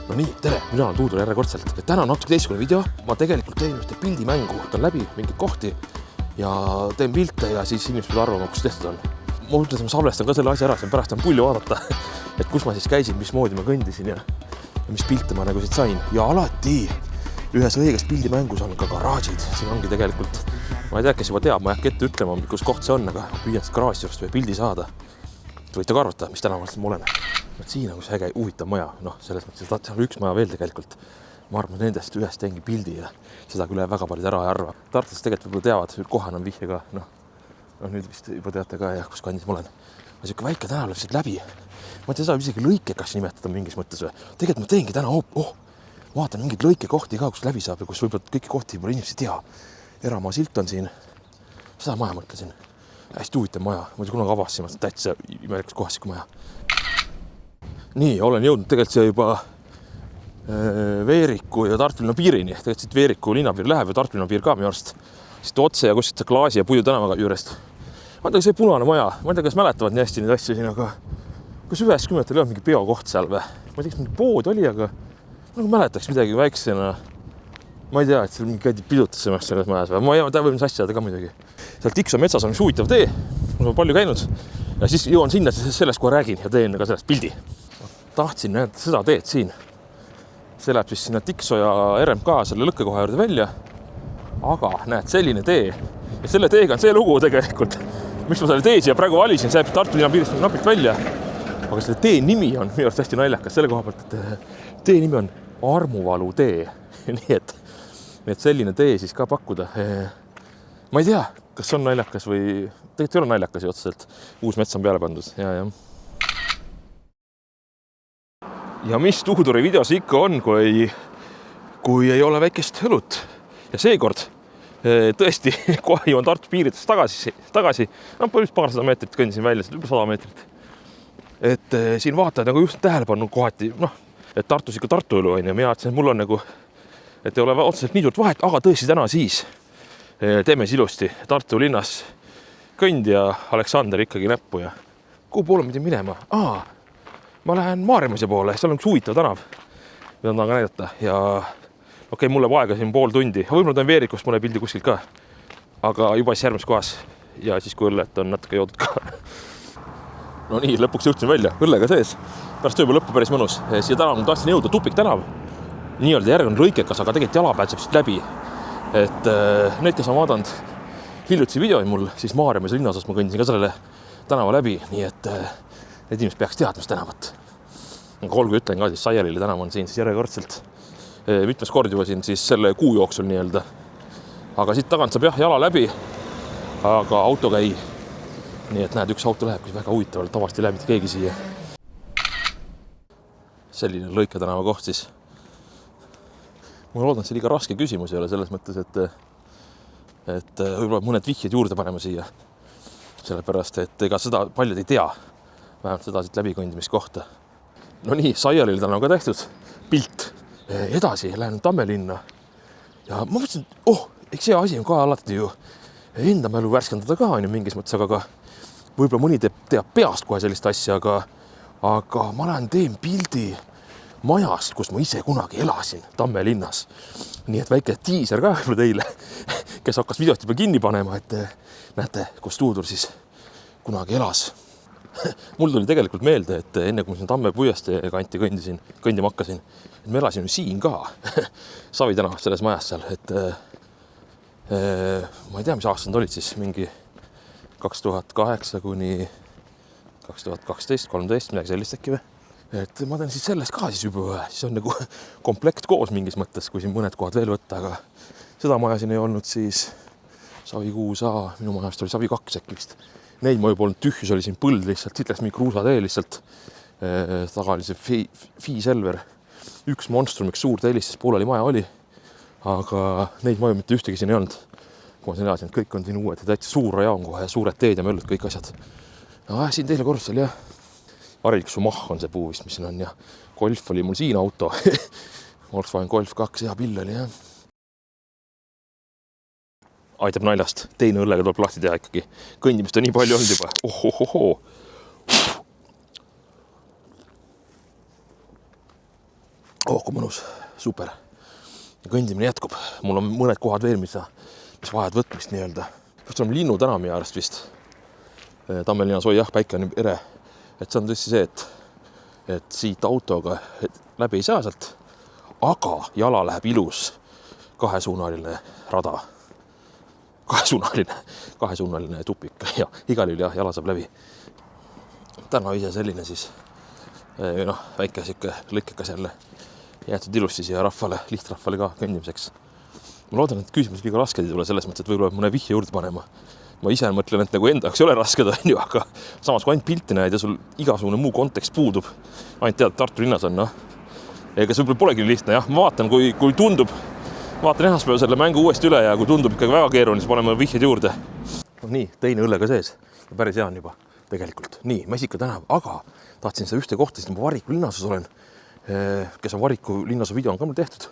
No nii, tere, mina olen Tuudur järjekordselt. Täna on natuke teistkone video. Ma tegelikult teen ühte pildimängu, võtan läbi mingid kohti ja teen pilte ja siis inimesed peavad arvama, kus tehtud on. Ma mõtlesin, et ma salvestan ka selle asja ära, pärast on pulli vaadata, et kus ma siis käisin, mismoodi ma kõndisin ja mis pilte ma nagu siit sain. Ja alati ühes õiges pildimängus on ka garaažid. Siin ongi tegelikult, ma ei tea, kes juba teab, ma ei hakka ette ütlema, kus koht see on, aga püüan siit garaažist just või pildi saada. Võite ka arvata, mis tänavalt ma olen. Siin on äge huvitav maja, selles mõttes, et seal üks maja veel tegelikult. Ma arvan, nendest ühest teengi pildi ja seda küll väga palju ära ei arva. Tartus tegelikult võib-olla teavad, kohan on vihje ka. Nüüd vist juba teate ka, kus kandis ma olen. Ma siuke väike tänav läheb siit läbi. Ma ei tea, seda isegi lõikekas nimetada mingis mõttes või. Tegelikult ma teengi täna, vaatan mingid lõikekohti ka, kus läbi saab ja kus võib-olla kõiki kohti võib-olla inimesed ei tea. Eramaa silt on siin. Seda maja mõtlesin. Hästi huvitav maja. Ma kunagi avasin, täitsa imelikus kohas siuke maja. Nii, olen jõudnud tegelikult see juba Veeriku ja Tartu linna piirini. Tegelikult siit Veeriku linnapiir läheb ja Tartu linna piir ka minu arust. Siit otse ja kuskilt klaasi ja puidu tänavaga juurest. Ma ei tea, see punane maja. Ma ei tea, kas mäletavad nii hästi neid asju siin, aga kas 90 oli mingi peokoht seal või? Ma ei tea, kas mingi pood oli, aga nagu mäletaks midagi väiksena. Ma ei tea, et seal mingi käidi pidutasem selles majas või. Ma ei tea, võib mis asjad ka muidugi. Seal Tikso metsas on üks huvitav tee. Ma olen palju käinud. Ja siis jõuan sinna, sellest kohe räägin ja teen ka sellest pildi. Tahtsin näidata seda teed siin. See läheb siis sinna Tikso ja RMK selle lõkkekoha juurde välja. Aga näed, selline tee. Ja selle teega on see lugu tegelikult. Miks ma selle tee siia praegu valisin, see jääb Tartu linna piirist napilt välja. Aga selle tee nimi on minu arust hästi naljakas. Selle koha pealt, et tee nimi on Armuvalu tee. Nii et selline tee siis ka pakkuda. Ma ei tea, kas on naljakas või tegelikult ei ole naljakas ju otseselt. Uus mets on peale pandud. Ja mis Tuuduri videos ikka on, kui ei ole väikest õlut. Ja seekord tõesti kohe jõuan Tartu piiridest tagasi. Põhimõtteliselt paarsada meetrit kõndisin välja, juba 100 meetrit. Et siin vaatajad nagu just tähelepanu kohati, et Tartus ikka Tartu õlu on ja mina ütlesin, et mul on nagu, et ei ole otseselt nii suurt vahet, aga tõesti täna siis teeme siis ilusti Tartu linnas kõnd ja Aleksander ikkagi näppu ja kuhu poole pidi minema? Ma lähen Maarjamise poole, seal on üks huvitav tänav, mida tahan ka näidata ja okei, mulle aega siin pool tundi. Võib-olla teen Veerikust mõne pildi kuskilt ka, aga juba siis järgmises kohas ja siis kui õllet on natuke joodud ka. No nii, lõpuks jõudsin välja, õllega sees. Pärast tööpäeva lõppu päris mõnus. Siia tänav ma tahtsin jõuda tupik tänav. Nii-öelda järg on lõikekas, aga tegelikult jalapäev saab siit läbi. Et need, kes on vaadanud hiljutisi videoid mul, siis Maarjamise linnaosas ma kõndisin ka sellele tänava läbi, nii et need inimesed peaks teadmist tänavat. Olgu ütlen ka, siis Saialile tänav on siin siis järjekordselt mitmes kord juba siin siis selle kuu jooksul nii-öelda. Aga siit tagant saab jala läbi, aga auto käi. Nii et näed, üks auto läheb, kus väga huvitavalt tavasti läheb mitte keegi siia. Selline lõike tänava koht siis. Ma loodan, et see liiga raske küsimus ei ole selles mõttes, et võib-olla mõned vihjed juurde panema siia. Sellepärast, et ega seda paljud ei tea. Vähemalt seda siit läbikõndimist kohta. No nii, Saialil täna on ka tehtud pilt. Edasi lähen Tammelinna. Ja ma mõtlesin, eks see asi on ka alati ju enda mälu värskendada ka on ju mingis mõttes, aga võib-olla mõni teab peast kohe sellist asja, aga ma lähen teen pildi majast, kus ma ise kunagi elasin Tammelinnas. Nii et väike tiiser ka võib-olla teile, kes hakkas videot juba kinni panema, et näete, kus Tuudur siis kunagi elas. Mul tuli tegelikult meelde, et enne kui ma siin Tamme puieste kanti kõndima hakkasin, et me elasime siin ka Savi tänav selles majas seal, et ma ei tea, mis aastad olid siis mingi 2008 kuni 2012, 13, midagi sellist äkki või. Et ma teen siis sellest ka siis juba, siis on nagu komplekt koos mingis mõttes, kui siin mõned kohad veel võtta, aga seda maja siin ei olnud siis Savi 6A, minu majast oli Savi 2 äkki vist. Neid ma juba olnud tühjus, oli siin põld lihtsalt, siit läks mingi kruusatee lihtsalt. Taga oli see Fi-Selver, üks monstrum, üks suur teelis, sest pooleli maja oli. Aga neid maju mitte ühtegi siin ei olnud. Kui ma siin elasin, kõik on siin uued ja täitsa suur rajaun kohe ja suured teed ja möllud, kõik asjad. Siin teile korrusel, jah. Harilik Sumah on see puu vist, mis siin on ja Golf oli mul siin auto. Volkswagen Golf 2 ja pill oli, jah. Aitab naljast, teine õllega tuleb lahti teha ikkagi. Kõndimist on nii palju olnud juba. Ohohoho. kui mõnus, super. Kõndimine jätkub. Mul on mõned kohad veel, mis vajad võtmist nii-öelda. Just oleme Linnu tänav meie äärest vist. Tammelinnas, jah, päike on ere. Et see on tõesti see, et siit autoga läbi ei saa sealt, aga jala läheb ilus kahesuunaline rada. Kahesuunaline tupik ja igal juhul jala saab läbi. Täna ise selline siis, väike siuke lõikekas jälle jäetud ilusti siia rahvale, lihtrahvale ka kõndimiseks. Ma loodan, et küsimus kõige rasked ei tule selles mõttes, et võib-olla mõne vihje juurde panema. Ma ise mõtlen, et nagu enda jaoks ei ole rasked, aga samas kui ainult pilti näed ja sul igasugune muu kontekst puudub, ainult tead, Tartu linnas on, ega see võib-olla polegi lihtne, jah. Ma vaatan, kui tundub, vaatan esmaspäeval selle mängu uuesti üle ja kui tundub ikkagi väga keeruline, siis paneme vihjed juurde. Nii, teine õlle ka sees ja päris hea on juba tegelikult. Nii, Mäsika tänav, aga tahtsin seda ühte kohta, siis ma Variku linnasus olen, kes on Variku linnasu video on ka mul tehtud.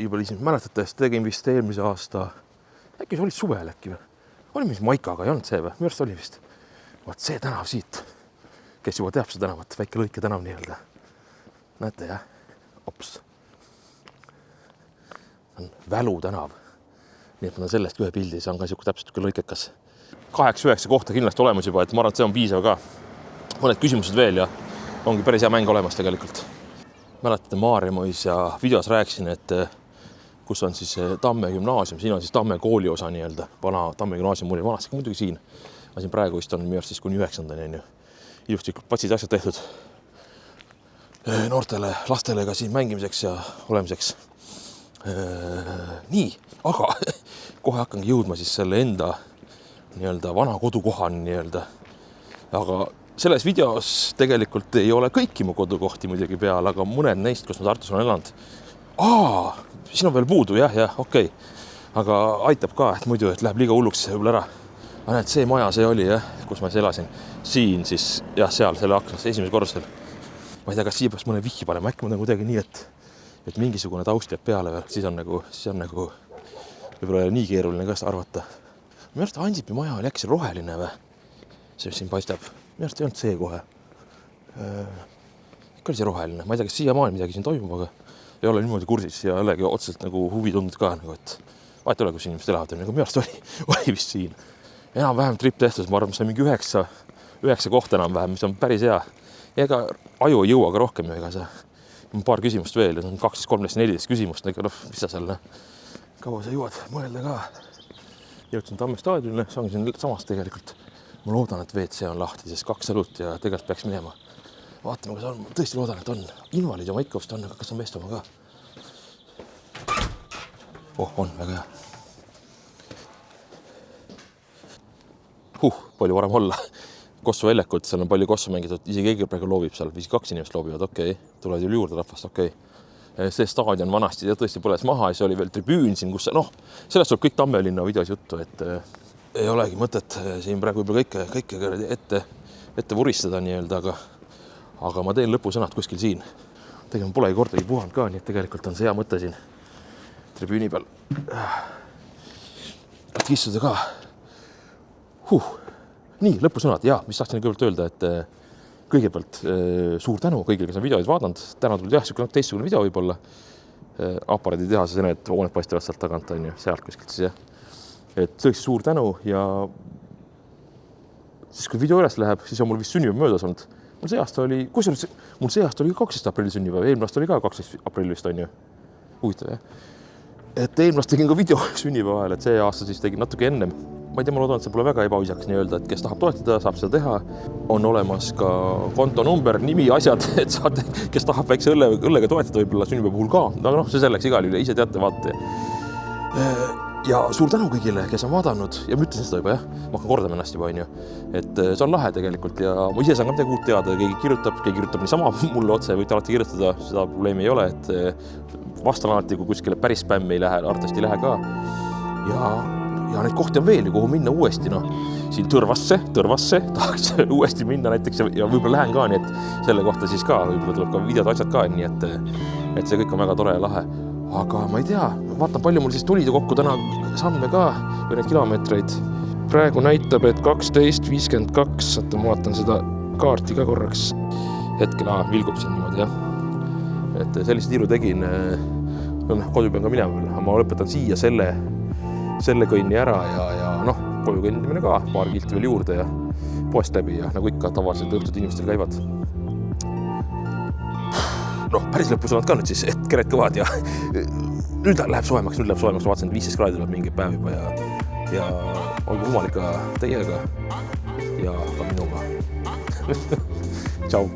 Juba lihtsalt mäletate, tegin vist eelmise aasta, äkki see oli suvel äkki või? Oli mis Maikaga, ei olnud see või? Minu arust oli vist. Vaat see tänav siit, kes juba teab see tänavat, väike lõike tänav nii-öelda. Näete, jah? Ops. On Välu tänav. Nii et ma sellest ühe pildi, see on ka siuke täpselt lõikekas. 8-9 kohta kindlasti olemas juba, et ma arvan, et see on piisav ka. Mõned küsimused veel ja ongi päris hea mäng olemas tegelikult. Mäletate, Maarjamois ja videos rääkisin, et kus on siis Tamme gümnaasium, siin on siis Tamme kooli osa nii-öelda. Vana Tamme gümnaasium oli vanasti muidugi siin. Ma siin praegu vist on minu arust siis kuni 9. on ju. Ilusti patsid asjad tehtud noortele lastele ka siin mängimiseks ja olemiseks. Nii, aga kohe hakkangi jõudma siis selle enda nii-öelda vana kodukohan nii-öelda. Aga selles videos tegelikult ei ole kõiki mu kodukohti muidugi peal, aga mõned neist, kus ma Tartus olen elanud. Siin on veel puudu, jah, okei. Aga aitab ka, et muidu, et läheb liiga hulluks võib-olla ära. Aga näed, see maja, see oli, jah, kus ma elasin. Siin siis, jah, seal, selle aknas, esimesel korrusel. Ma ei tea, kas siia peaks mõne vihji panema, äkki ma nagu kuidagi nii, et mingisugune taust jääb peale veel, siis on nagu võib-olla nii keeruline ka arvata. Minu arust Ansipi maja oli äkki see roheline või? See, mis siin paistab. Minu arust ei olnud see kohe. Ikka oli see roheline. Ma ei tea, kas siiamaani midagi siin toimub, aga ei ole niimoodi kursis ja olegi otseselt nagu huvi tundnud ka, nagu, et vahet ole, kus inimesed elavad. Nagu minu arust oli vist siin. Enam-vähem trip tehtud, ma arvan, see on mingi 9 kohta enam-vähem, mis on päris hea. Ega aju ei jõua ka rohkem, ega see on paar küsimust veel, on 12, 13, 14 küsimust, ega mis sa seal, kaua sa jõuad mõelda ka. Jõudsin Tamme staadionile, see ongi siin samast tegelikult. Ma loodan, et WC on lahti, sest 2 õlut ja tegelikult peaks minema. Vaatame, kas on, tõesti loodan, et on. Invalid oma ikka vist on, aga kas on meest oma ka? On, väga hea. Palju varem olla. Kossu väljakut, seal on palju kossu mängitud, isegi keegi praegu loobib seal, 2 inimest loobivad, okei. Tulevad ju juurde rahvast, okei. See staadion vanasti tõesti põles maha ja see oli veel tribüün siin, kus sellest tuleb kõik Tammelinna videos juttu, et ei olegi mõtet siin praegu võib-olla kõike ette vuristada nii-öelda, aga ma teen lõpusõnad kuskil siin. Tegelikult pole kordagi puhanud ka, nii et tegelikult on see hea mõte siin tribüüni peal. Et istuda ka. Nii, lõpusõnad. Ja, mis tahtsin kõigepealt öelda, et kõigepealt suur tänu kõigile, kes on videoid vaadanud. Täna tuli teistsugune video võib-olla. Aparaadi tehases need hooned paistavad sealt tagant, on ju, sealt kuskilt siis, jah. Et tõesti suur tänu ja siis kui video üles läheb, siis on mul vist sünnipäev möödas olnud. Mul see aasta oli 12. aprilli sünnipäev, eelmine aasta oli ka 12. aprillist, on ju. Huvitav, jah. Et eelmine aasta tegin ka video sünnipäeva ajal, et see aasta siis tegin natuke ennem. Ma ei tea, ma loodan, et see pole väga ebaviisakas nii-öelda, et kes tahab toetada, saab seda teha. On olemas ka kontonumber, nimi, asjad, et saate, kes tahab väikse õllega toetada võib-olla sünnipäeva puhul ka. Aga see selleks igal juhul, ise teate, vaate. Ja suur tänu kõigile, kes on vaadanud ja ma ütlesin seda juba, jah. Ma hakkan kordama ennast juba, on ju. Et see on lahe tegelikult ja ma ise saan ka midagi uut teada. Keegi kirjutab niisama mulle otse, võite alati kirjutada, seda probleemi ei ole, et vastan alati, kui kuskile päris spämmi ei lähe, arvatavasti ei lähe ka. Ja neid kohti on veel, kuhu minna uuesti, siin Tõrvasse, tahaks uuesti minna näiteks ja võib-olla lähen ka, nii et selle kohta siis ka, võib-olla tuleb ka videod asjad ka, nii et see kõik on väga tore ja lahe. Aga ma ei tea, vaatan palju mul siis tulid kokku täna samme ka või neid kilomeetreid. Praegu näitab, et 12.52, ma vaatan seda kaarti ka korraks. Hetkel vilgub siin niimoodi, jah. et sellise tiiru tegin, kodu pean ka minema veel, ma lõpetan siia selle kõnni ära ja noh, koju kõndimine ka, paar kilti veel juurde ja poest läbi ja nagu ikka tavaliselt õhtud inimestel käivad. Noh, päris lõpus on nad ka nüüd siis, et kered kõvad ja nüüd läheb soojemaks, vaatasin, et 15 kraadi tuleb mingi päev juba ja olgu jumal ikka teiega ja ka minuga. Tšau!